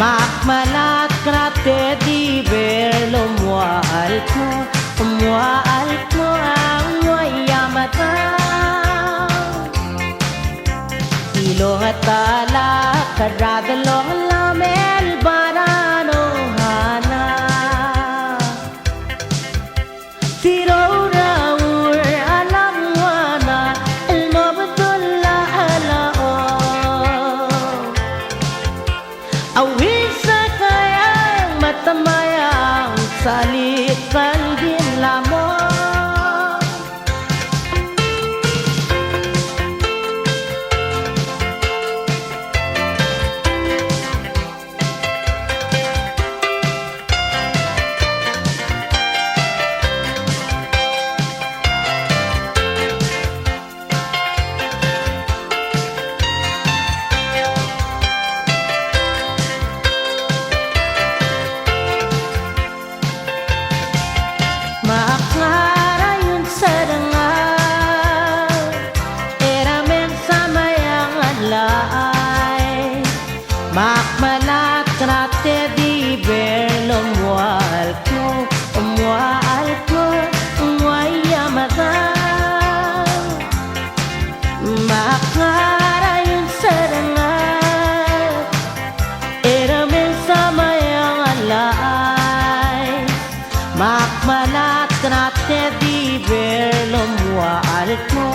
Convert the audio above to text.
Makmalat krate di berlo mual ko ang wayamata Silong at tala karadalong lamel barano hana DILOUREUR ALAMWANAI ELMO BEDUL ALAO AWISKEANG MATAMAYANG salitan DIMLA mo Makmalat krate di berlo mual ko wayamata Makarayon sa dangat Eramen sa mayang alay Makmalat krate di berlo mual ko